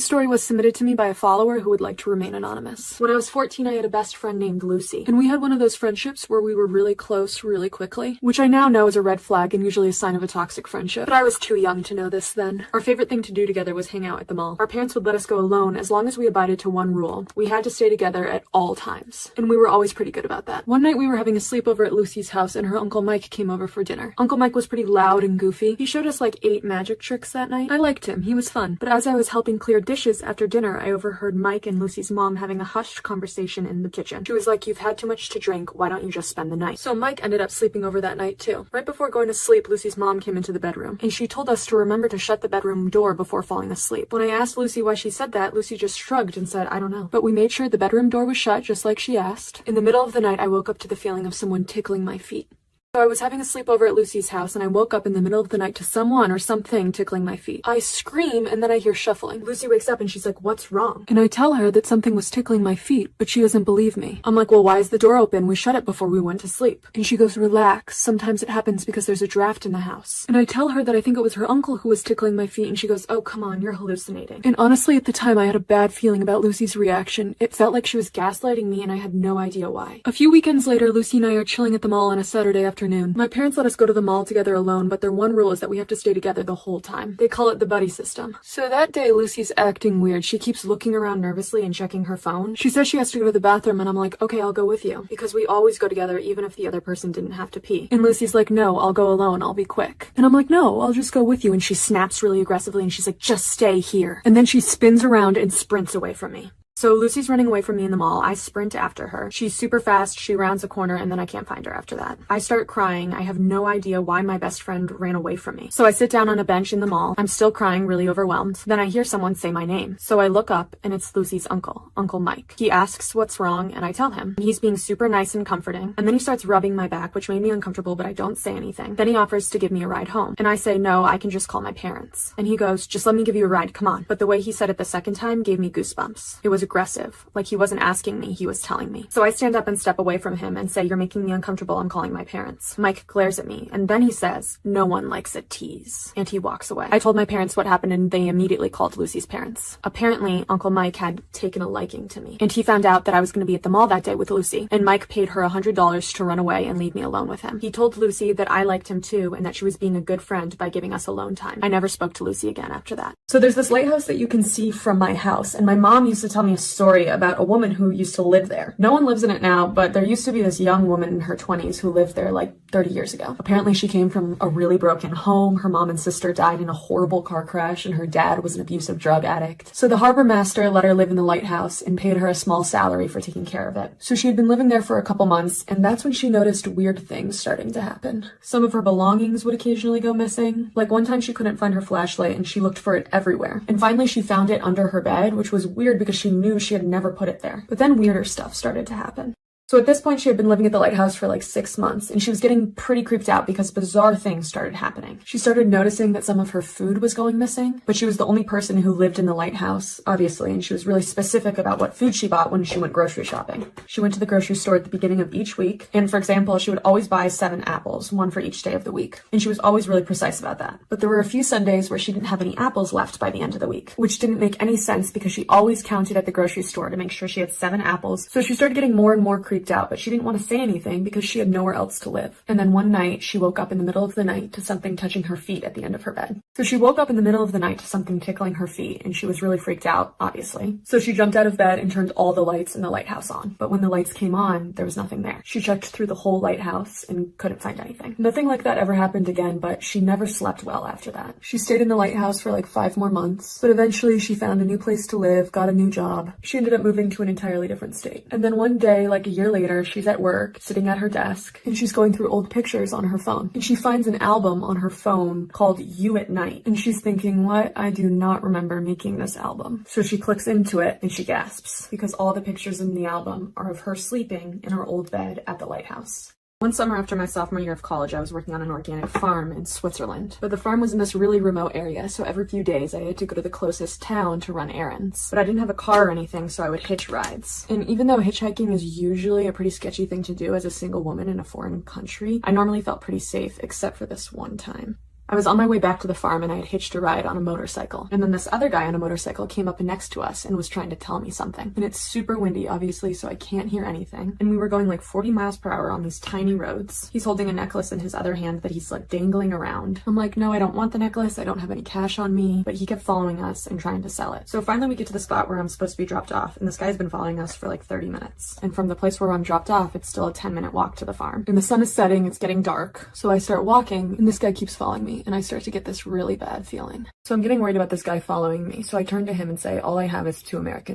story was submitted to me by a follower who would like to remain anonymous. When I was 14, I had a best friend named Lucy, and we had one of those friendships where we were really close really quickly, which I now know is a red flag and usually a sign of a toxic friendship, but I was too young to know this then. Our favorite thing to do together was hang out at the mall. Our parents would let us go alone as long as we abided to one rule. We had to stay together at all times, and we were always pretty good about that. One night we were having a sleepover at Lucy's house and her Uncle Mike came over for dinner. Uncle Mike was pretty loud and goofy. He showed us like 8 magic tricks that night. I liked him, he was fun, but as I was helping clear dishes after dinner, I overheard Mike and Lucy's mom having a hushed conversation in the kitchen. She was like, "You've had too much to drink, why don't you just spend the night?" So Mike ended up sleeping over that night too. Right before going to sleep, Lucy's mom came into the bedroom, and she told us to remember to shut the bedroom door before falling asleep. When I asked Lucy why she said that, Lucy just shrugged and said, "I don't know." But we made sure the bedroom door was shut just like she asked. In the middle of the night, I woke up to the feeling of someone tickling my feet. So I was having a sleepover at Lucy's house and I woke up in the middle of the night to someone or something tickling my feet. I scream and then I hear shuffling. Lucy wakes up and she's like, "What's wrong?" And I tell her that something was tickling my feet, but she doesn't believe me. I'm like, "Well, why is the door open? We shut it before we went to sleep." And she goes, "Relax. Sometimes it happens because there's a draft in the house." And I tell her that I think it was her uncle who was tickling my feet and she goes, "Oh, come on, you're hallucinating." And honestly, at the time I had a bad feeling about Lucy's reaction. It felt like she was gaslighting me and I had no idea why. A few weekends later, Lucy and I are chilling at the mall on a Saturday afternoon. My parents let us go to the mall together alone, but their one rule is that we have to stay together the whole time. They call it the buddy system. So that day, Lucy's acting weird. She keeps looking around nervously and checking her phone. She says she has to go to the bathroom, and I'm like, "Okay, I'll go with you," because we always go together even if the other person didn't have to pee. And Lucy's like, "No, I'll go alone. I'll be quick." And I'm like, "No, I'll just go with you." And she snaps really aggressively and she's like, "Just stay here." And then she spins around and sprints away from me. So Lucy's running away from me in the mall. I sprint after her. She's super fast. She rounds a corner and then I can't find her after that. I start crying. I have no idea why my best friend ran away from me. So I sit down on a bench in the mall. I'm still crying, really overwhelmed. Then I hear someone say my name. So I look up and it's Lucy's uncle, Uncle Mike. He asks what's wrong and I tell him. He's being super nice and comforting. And then he starts rubbing my back, which made me uncomfortable, but I don't say anything. Then he offers to give me a ride home. And I say, "No, I can just call my parents." And he goes, "Just let me give you a ride, come on." But the way he said it the second time gave me goosebumps. It was aggressive. Like he wasn't asking me, he was telling me. So I stand up and step away from him and say, "You're making me uncomfortable, I'm calling my parents." Mike glares at me and then he says, "No one likes a tease." And he walks away. I told my parents what happened and they immediately called Lucy's parents. Apparently, Uncle Mike had taken a liking to me and he found out that I was going to be at the mall that day with Lucy, and Mike paid her $100 to run away and leave me alone with him. He told Lucy that I liked him too and that she was being a good friend by giving us alone time. I never spoke to Lucy again after that. So there's this lighthouse that you can see from my house, and my mom used to tell me a story about a woman who used to live there. No one lives in it now, but there used to be this young woman in her 20s who lived there like 30 years ago. Apparently she came from a really broken home. Her mom and sister died in a horrible car crash and her dad was an abusive drug addict. So the harbor master let her live in the lighthouse and paid her a small salary for taking care of it. So she had been living there for a couple months, and that's when she noticed weird things starting to happen. Some of her belongings would occasionally go missing. Like one time she couldn't find her flashlight and she looked for it everywhere. And finally she found it under her bed, which was weird because she knew she had never put it there. But then weirder stuff started to happen. So at this point, she had been living at the lighthouse for like 6 months, and she was getting pretty creeped out because bizarre things started happening. She started noticing that some of her food was going missing, but she was the only person who lived in the lighthouse, obviously, and she was really specific about what food she bought when she went grocery shopping. She went to the grocery store at the beginning of each week, and for example, she would always buy 7 apples, one for each day of the week, and she was always really precise about that. But there were a few Sundays where she didn't have any apples left by the end of the week, which didn't make any sense because she always counted at the grocery store to make sure she had 7 apples. So she started getting more and more creeped out, but she didn't want to say anything because she had nowhere else to live. And then one night she woke up in the middle of the night to something touching her feet at the end of her bed. So she woke up in the middle of the night to something tickling her feet, and she was really freaked out, obviously. So she jumped out of bed and turned all the lights in the lighthouse on. But when the lights came on, there was nothing there. She checked through the whole lighthouse and couldn't find anything. Nothing like that ever happened again, but she never slept well after that. She stayed in the lighthouse for like 5 more months, but eventually she found a new place to live, got a new job. She ended up moving to an entirely different state. And then one day, like a year later, she's at work, sitting at her desk, and she's going through old pictures on her phone. And she finds an album on her phone called You at Night. And she's thinking, what? I do not remember making this album. So she clicks into it and she gasps because all the pictures in the album are of her sleeping in her old bed at the lighthouse. One summer after my sophomore year of college, I was working on an organic farm in Switzerland. But the farm was in this really remote area, so every few days I had to go to the closest town to run errands. But I didn't have a car or anything, so I would hitch rides. And even though hitchhiking is usually a pretty sketchy thing to do as a single woman in a foreign country, I normally felt pretty safe, except for this one time. I was on my way back to the farm and I had hitched a ride on a motorcycle. And then this other guy on a motorcycle came up next to us and was trying to tell me something. And it's super windy, obviously, so I can't hear anything. And we were going like 40 miles per hour on these tiny roads. He's holding a necklace in his other hand that he's like dangling around. I'm like, no, I don't want the necklace. I don't have any cash on me. But he kept following us and trying to sell it. So finally we get to the spot where I'm supposed to be dropped off. And this guy's been following us for like 30 minutes. And from the place where I'm dropped off, it's still a 10-minute walk to the farm. And the sun is setting, it's getting dark. So I start walking and this guy keeps following me. And I start to get this really bad feeling. So I'm getting worried about this guy following me. So I turn to him and say, all I have is $2 American.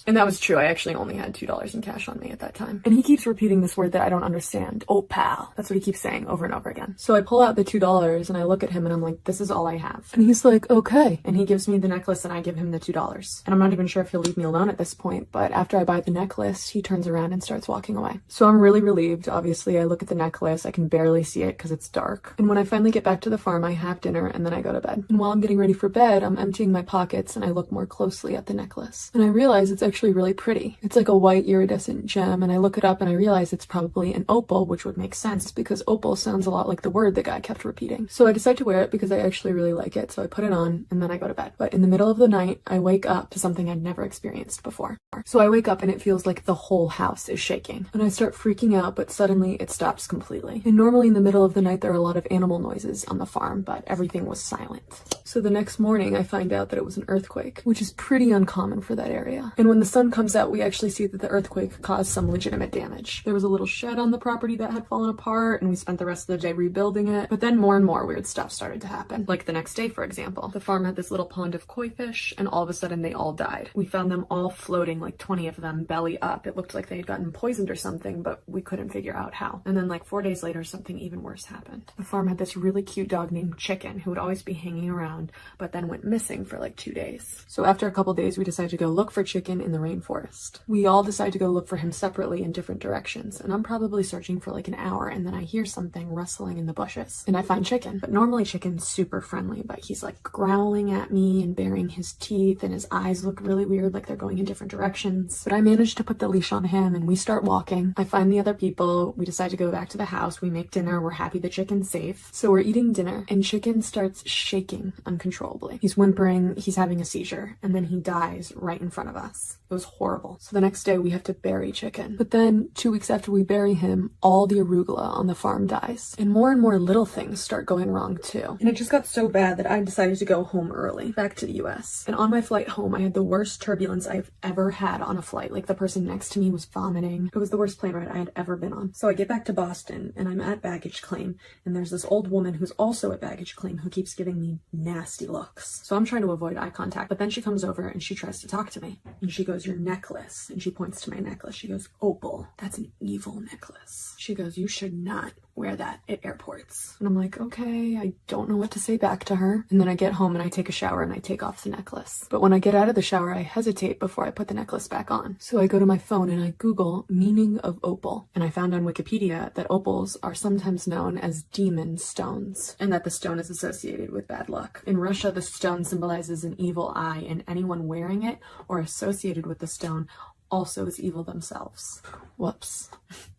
And that was true. I actually only had $2 in cash on me at that time. And he keeps repeating this word that I don't understand. Oh, pal. That's what he keeps saying over and over again. So I pull out the $2 and I look at him and I'm like, this is all I have. And he's like, okay. And he gives me the necklace and I give him the $2. And I'm not even sure if he'll leave me alone at this point. But after I buy the necklace, he turns around and starts walking away. So I'm really relieved. Obviously, I look at the necklace. I can barely see it because it's dark. And when I finally get back to the farm, I have dinner and then I go to bed. And while I'm getting ready for bed, I'm emptying my pockets and I look more closely at the necklace. And I realize it's actually really pretty. It's like a white iridescent gem, and I look it up and I realize it's probably an opal, which would make sense because opal sounds a lot like the word the guy kept repeating. So I decide to wear it because I actually really like it. So I put it on and then I go to bed. But in the middle of the night, I wake up to something I'd never experienced before. So I wake up and it feels like the whole house is shaking. And I start freaking out, but suddenly it stops completely. And normally in the middle of the night, there are a lot of animal noises on the farm, but everything was silent. So the next morning, I find out that it was an earthquake, which is pretty uncommon for that area. And when the sun comes out, we actually see that the earthquake caused some legitimate damage. There was a little shed on the property that had fallen apart, and we spent the rest of the day rebuilding it. But then more and more weird stuff started to happen. Like the next day, for example, the farm had this little pond of koi fish, and all of a sudden they all died. We found them all floating, like 20 of them, belly up. It looked like they had gotten poisoned or something, but we couldn't figure out how. And then like 4 days later, something even worse happened. The farm had this really cute dog named Chicken, who would always be hanging around, but then went missing for like 2 days. So after a couple days, we decided to go look for Chicken in the rainforest. We all decide to go look for him separately in different directions, and I'm probably searching for like an hour, and then I hear something rustling in the bushes, and I find Chicken. But normally Chicken's super friendly, but he's like growling at me and baring his teeth, and his eyes look really weird, like they're going in different directions. But I managed to put the leash on him, and we start walking. I find the other people. We decide to go back to the house. We make dinner. We're happy the Chicken's safe. So we're eating dinner, and Chicken starts shaking uncontrollably. He's whimpering, he's having a seizure, and then he dies right in front of us. It was horrible. So the next day we have to bury Chicken. But then 2 weeks after we bury him, all the arugula on the farm dies. And more little things start going wrong too. And it just got so bad that I decided to go home early, back to the US. And on my flight home, I had the worst turbulence I've ever had on a flight. Like the person next to me was vomiting. It was the worst plane ride I had ever been on. So I get back to Boston and I'm at baggage claim. And there's this old woman who's also at baggage claim who keeps giving me nasty looks. So I'm trying to avoid eye contact. But then she comes over and she tries to talk to me. And she goes, your necklace. And she points to my necklace. She goes, opal. That's an evil necklace. She goes, you should not wear that at airports. And I'm like, okay, I don't know what to say back to her. And then I get home and I take a shower and I take off the necklace. But when I get out of the shower, I hesitate before I put the necklace back on. So I go to my phone and I Google meaning of opal. And I found on Wikipedia that opals are sometimes known as demon stones, and that the stone is associated with bad luck. In Russia, the stone symbolizes an evil eye, and anyone wearing it or associated with the stone also is evil themselves. Whoops.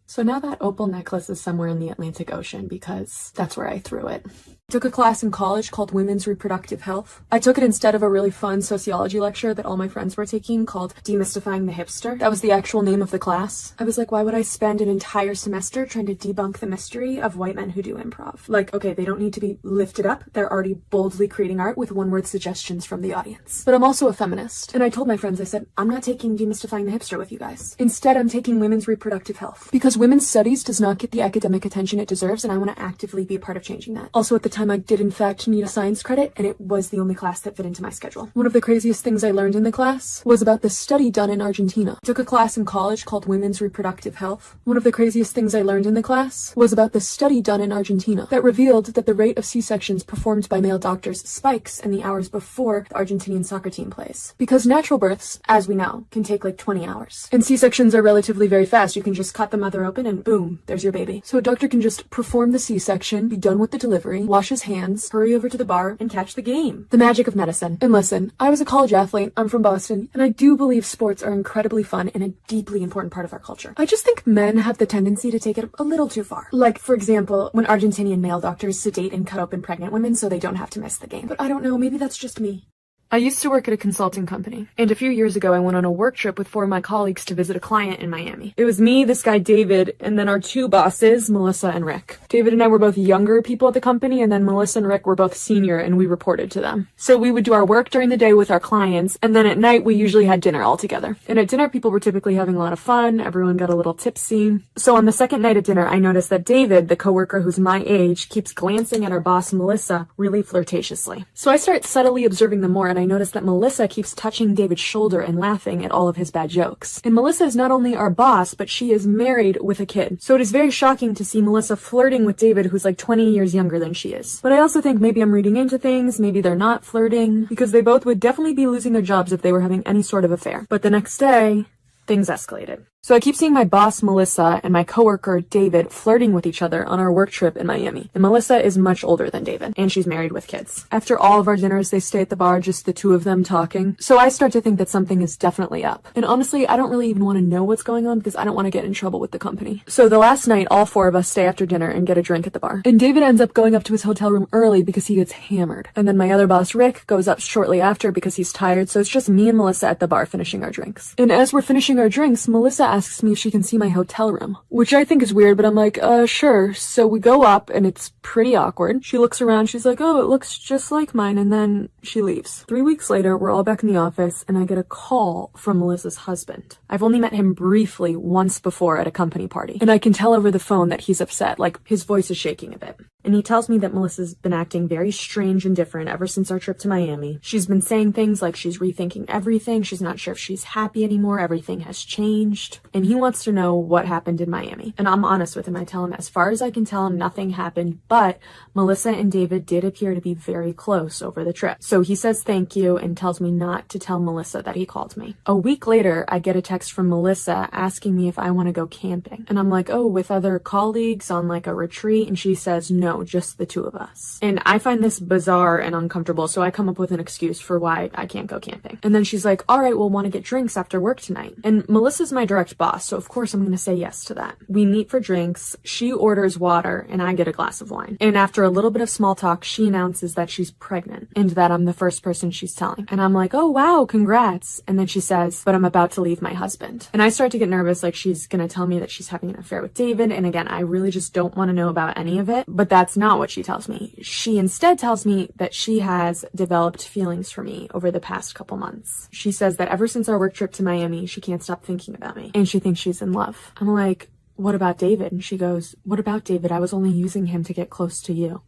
So now that opal necklace is somewhere in the Atlantic Ocean because that's where I threw it. I took a class in college called Women's Reproductive Health. I took it instead of a really fun sociology lecture that all my friends were taking called Demystifying the Hipster. That was the actual name of the class. I was like, why would I spend an entire semester trying to debunk the mystery of white men who do improv? Like, okay, they don't need to be lifted up. They're already boldly creating art with one-word suggestions from the audience. But I'm also a feminist. And I told my friends, I said, I'm not taking Demystifying the Hipster with you guys. Instead, I'm taking Women's Reproductive Health. Because women's studies does not get the academic attention it deserves, and I want to actively be a part of changing that. Also, at the time, I did in fact need a science credit, and it was the only class that fit into my schedule. One of the craziest things I learned in the class was about this study done in Argentina. I took a class in college called Women's Reproductive Health. One of the craziest things I learned in the class was about this study done in Argentina that revealed that the rate of C-sections performed by male doctors spikes in the hours before the Argentinian soccer team plays. Because natural births, as we know, can take like 20 hours. And C-sections are relatively very fast. You can just cut the mother open and boom, there's your baby. So a doctor can just perform the C-section, be done with the delivery, wash wash his hands, hurry over to the bar, and catch the game. The magic of medicine. And listen, I was a college athlete, I'm from Boston, and I do believe sports are incredibly fun and a deeply important part of our culture. I just think men have the tendency to take it a little too far. Like, for example, when Argentinian male doctors sedate and cut open pregnant women so they don't have to miss the game. But I don't know, maybe that's just me. I used to work at a consulting company, and a few years ago I went on a work trip with 4 of my colleagues to visit a client in Miami. It was me, this guy David, and then our 2 bosses, Melissa and Rick. David and I were both younger people at the company, and then Melissa and Rick were both senior, and we reported to them. So we would do our work during the day with our clients, and then at night we usually had dinner all together. And at dinner people were typically having a lot of fun, everyone got a little tipsy. So on the second night at dinner I noticed that David, the coworker who's my age, keeps glancing at our boss Melissa really flirtatiously. So I start subtly observing them more, and I noticed that Melissa keeps touching David's shoulder and laughing at all of his bad jokes. And Melissa is not only our boss, but she is married with a kid. So it is very shocking to see Melissa flirting with David, who's like 20 years younger than she is. But I also think maybe I'm reading into things, maybe they're not flirting, because they both would definitely be losing their jobs if they were having any sort of affair. But the next day, things escalated. So I keep seeing my boss, Melissa, and my coworker, David, flirting with each other on our work trip in Miami. And Melissa is much older than David, and she's married with kids. After all of our dinners, they stay at the bar, just the 2 of them talking. So I start to think that something is definitely up. And honestly, I don't really even want to know what's going on because I don't want to get in trouble with the company. So the last night, all 4 of us stay after dinner and get a drink at the bar. And David ends up going up to his hotel room early because he gets hammered. And then my other boss, Rick, goes up shortly after because he's tired. So it's just me and Melissa at the bar finishing our drinks. And as we're finishing our drinks, Melissa asks me if she can see my hotel room, which I think is weird, but I'm like, sure. So we go up and it's pretty awkward. She looks around, she's like, oh, it looks just like mine, and then she leaves. 3 weeks later, we're all back in the office and I get a call from Melissa's husband. I've only met him briefly once before at a company party, and I can tell over the phone that he's upset, like his voice is shaking a bit. And he tells me that Melissa's been acting very strange and different ever since our trip to Miami. She's been saying things like she's rethinking everything, she's not sure if she's happy anymore, everything has changed, and he wants to know what happened in Miami. And I'm honest with him. I tell him, as far as I can tell, nothing happened, but Melissa and David did appear to be very close over the trip. So he says thank you and tells me not to tell Melissa that he called me. A week later, I get a text from Melissa asking me if I want to go camping. And I'm like, oh, with other colleagues on like a retreat? And she says, no, just the 2 of us. And I find this bizarre and uncomfortable, so I come up with an excuse for why I can't go camping. And then she's like, all right, we'll want to get drinks after work tonight. And Melissa's my direct boss, so of course I'm going to say yes to that. We meet for drinks, she orders water, and I get a glass of wine. And after a little bit of small talk, she announces that she's pregnant and that I'm the first person she's telling. And I'm like, oh wow, congrats. And then she says, but I'm about to leave my husband. And I start to get nervous, like she's gonna tell me that she's having an affair with David. And again, I really just don't want to know about any of it, but that's not what she tells me. She instead tells me that she has developed feelings for me over the past couple months. She says that ever since our work trip to Miami, she can't stop thinking about me and she thinks she's in love. I'm like, what about David? And she goes, what about David? I was only using him to get close to you.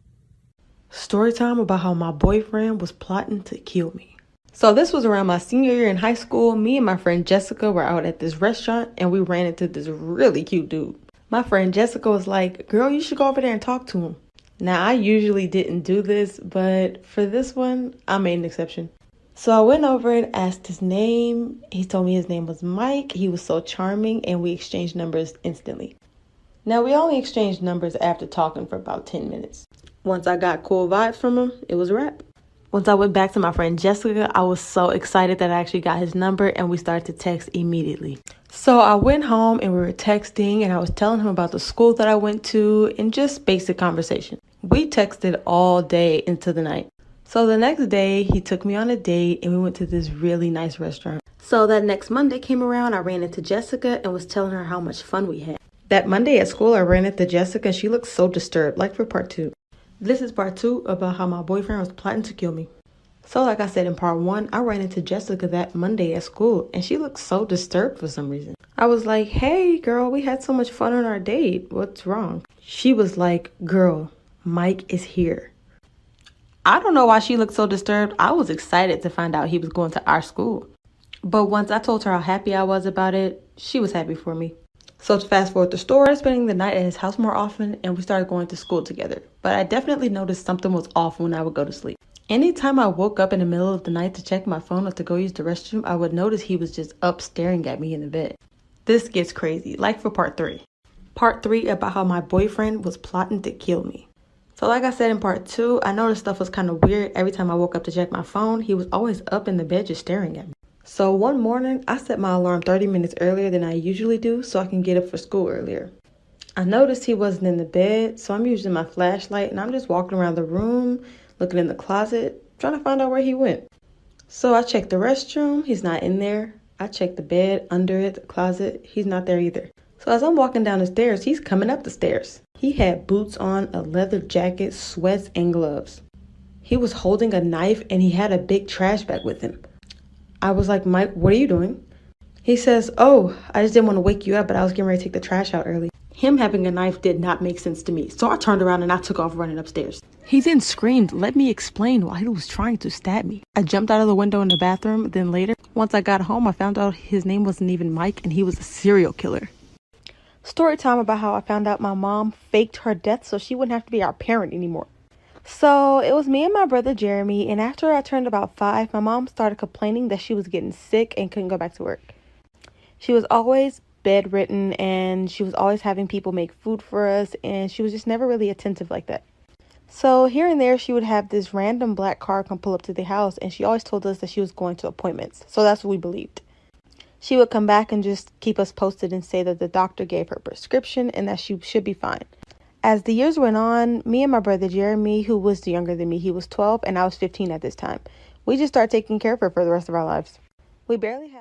Story time about how my boyfriend was plotting to kill me. So this was around my senior year in high school. Me and my friend Jessica were out at this restaurant and we ran into this really cute dude. My friend Jessica was like, girl, you should go over there and talk to him. Now, I usually didn't do this, but for this one, I made an exception. So I went over and asked his name. He told me his name was Mike. He was so charming and we exchanged numbers instantly. Now, we only exchanged numbers after talking for about 10 minutes. Once I got cool vibes from him, it was a wrap. Once I went back to my friend Jessica, I was so excited that I actually got his number and we started to text immediately. So I went home and we were texting and I was telling him about the school that I went to and just basic conversation. We texted all day into the night. So the next day he took me on a date and we went to this really nice restaurant. So that next Monday came around, I ran into Jessica and was telling her how much fun we had. That Monday at school, I ran into Jessica and she looked so disturbed, like for part 2. This is part 2 about how my boyfriend was plotting to kill me. So like I said in part 1, I ran into Jessica that Monday at school and she looked so disturbed for some reason. I was like, hey girl, we had so much fun on our date. What's wrong? She was like, girl, Mike is here. I don't know why she looked so disturbed. I was excited to find out he was going to our school. But once I told her how happy I was about it, she was happy for me. So to fast forward the story, I was spending the night at his house more often and we started going to school together. But I definitely noticed something was off when I would go to sleep. Anytime I woke up in the middle of the night to check my phone or to go use the restroom, I would notice he was just up staring at me in the bed. This gets crazy, like for part 3. Part 3 about how my boyfriend was plotting to kill me. So like I said in part 2, I noticed stuff was kind of weird. Every time I woke up to check my phone, he was always up in the bed just staring at me. So one morning, I set my alarm 30 minutes earlier than I usually do so I can get up for school earlier. I noticed he wasn't in the bed, so I'm using my flashlight and I'm just walking around the room, looking in the closet, trying to find out where he went. So I checked the restroom, he's not in there. I checked the bed, under it, the closet, he's not there either. So as I'm walking down the stairs, he's coming up the stairs. He had boots on, a leather jacket, sweats, and gloves. He was holding a knife and he had a big trash bag with him. I was like, Mike, what are you doing? He says, oh, I just didn't want to wake you up, but I was getting ready to take the trash out early. Him having a knife did not make sense to me, so I turned around and I took off running upstairs. He then screamed, let me explain, while he was trying to stab me. I jumped out of the window in the bathroom, then later, once I got home, I found out his name wasn't even Mike and he was a serial killer. Story time about how I found out my mom faked her death so she wouldn't have to be our parent anymore. So it was me and my brother Jeremy, and after I turned about 5, my mom started complaining that she was getting sick and couldn't go back to work. She was always bedridden and she was always having people make food for us, and she was just never really attentive like that. So here and there she would have this random black car come pull up to the house, and she always told us that she was going to appointments. So that's what we believed. She would come back and just keep us posted and say that the doctor gave her a prescription and that she should be fine. As the years went on, me and my brother Jeremy, who was younger than me, he was 12 and I was 15 at this time, we just started taking care of her for the rest of our lives. We barely had...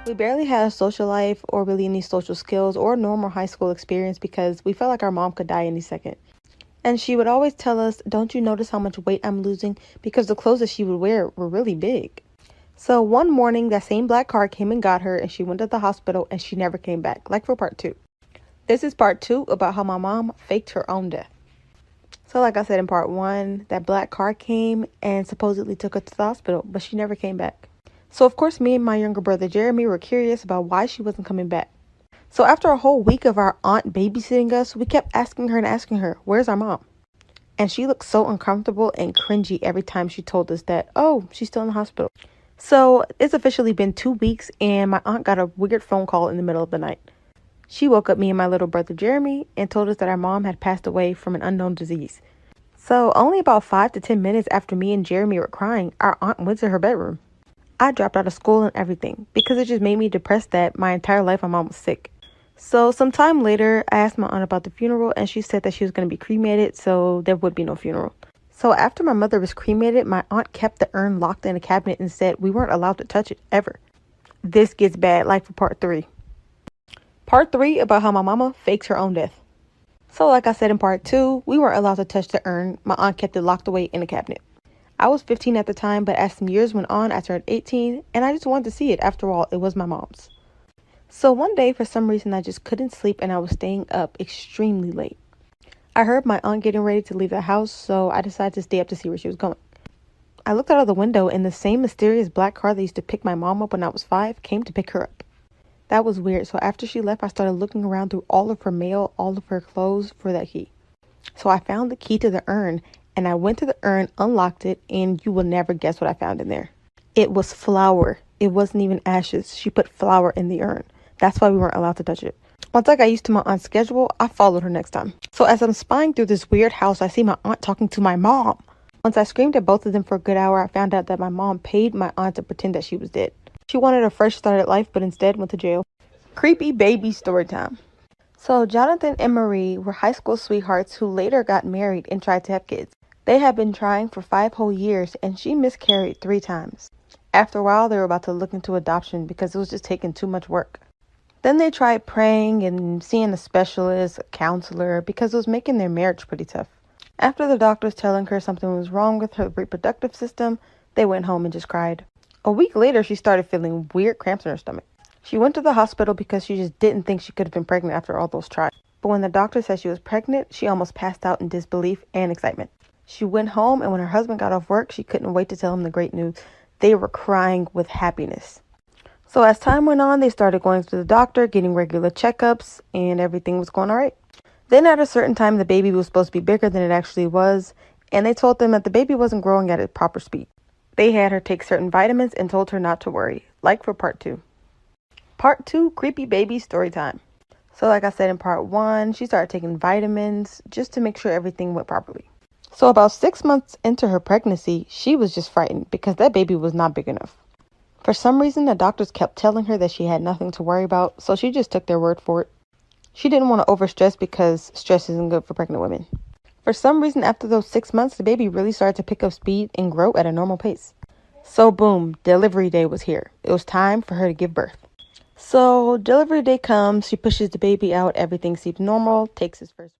We barely had a social life or really any social skills or normal high school experience because we felt like our mom could die any second. And she would always tell us, don't you notice how much weight I'm losing? Because the clothes that she would wear were really big. So one morning, that same black car came and got her and she went to the hospital and she never came back, like for part 2. This is part 2 about how my mom faked her own death. So like I said in part 1, that black car came and supposedly took her to the hospital, but she never came back. So of course, me and my younger brother Jeremy were curious about why she wasn't coming back. So after a whole week of our aunt babysitting us, we kept asking her, where's our mom? And she looked so uncomfortable and cringy every time she told us that, oh, she's still in the hospital. So it's officially been 2 weeks and my aunt got a weird phone call in the middle of the night. She woke up me and my little brother Jeremy and told us that our mom had passed away from an unknown disease. So only about 5 to 10 minutes after me and Jeremy were crying, our aunt went to her bedroom. I dropped out of school and everything because it just made me depressed that my entire life my mom was sick. So sometime later, I asked my aunt about the funeral and she said that she was going to be cremated, so there would be no funeral. So after my mother was cremated, my aunt kept the urn locked in a cabinet and said we weren't allowed to touch it ever. This gets bad, like for part 3. Part 3 about how my mama faked her own death. So like I said in part 2, we weren't allowed to touch the urn. My aunt kept it locked away in a cabinet. I was 15 at the time, but as some years went on, I turned 18, and I just wanted to see it. After all, it was my mom's. So one day, for some reason, I just couldn't sleep, and I was staying up extremely late. I heard my aunt getting ready to leave the house, so I decided to stay up to see where she was going. I looked out of the window, and the same mysterious black car that used to pick my mom up when I was 5 came to pick her up. That was weird. So after she left, I started looking around through all of her mail, all of her clothes for that key. So I found the key to the urn, and I went to the urn, unlocked it, and you will never guess what I found in there. It was flour. It wasn't even ashes. She put flour in the urn. That's why we weren't allowed to touch it. Once I got used to my aunt's schedule, I followed her next time. So as I'm spying through this weird house, I see my aunt talking to my mom. Once I screamed at both of them for a good hour, I found out that my mom paid my aunt to pretend that she was dead. She wanted a fresh start at life, but instead went to jail. Creepy baby story time. So Jonathan and Marie were high school sweethearts who later got married and tried to have kids. They had been trying for 5 whole years, and she miscarried 3 times. After a while, they were about to look into adoption because it was just taking too much work. Then they tried praying and seeing a specialist, a counselor, because it was making their marriage pretty tough. After the doctors telling her something was wrong with her reproductive system, they went home and just cried. A week later, she started feeling weird cramps in her stomach. She went to the hospital because she just didn't think she could have been pregnant after all those tries. But when the doctor said she was pregnant, she almost passed out in disbelief and excitement. She went home, and when her husband got off work, she couldn't wait to tell him the great news. They were crying with happiness. So as time went on, they started going to the doctor, getting regular checkups, and everything was going all right. Then at a certain time, the baby was supposed to be bigger than it actually was, and they told them that the baby wasn't growing at a proper speed. They had her take certain vitamins and told her not to worry, like for part 2. Part 2, creepy baby story time. So like I said in part 1, she started taking vitamins just to make sure everything went properly. So about 6 months into her pregnancy, she was just frightened because that baby was not big enough. For some reason, the doctors kept telling her that she had nothing to worry about, so she just took their word for it. She didn't want to overstress because stress isn't good for pregnant women. For some reason, after those 6 months, the baby really started to pick up speed and grow at a normal pace. So boom, delivery day was here. It was time for her to give birth. So delivery day comes, she pushes the baby out, everything seems normal, takes his first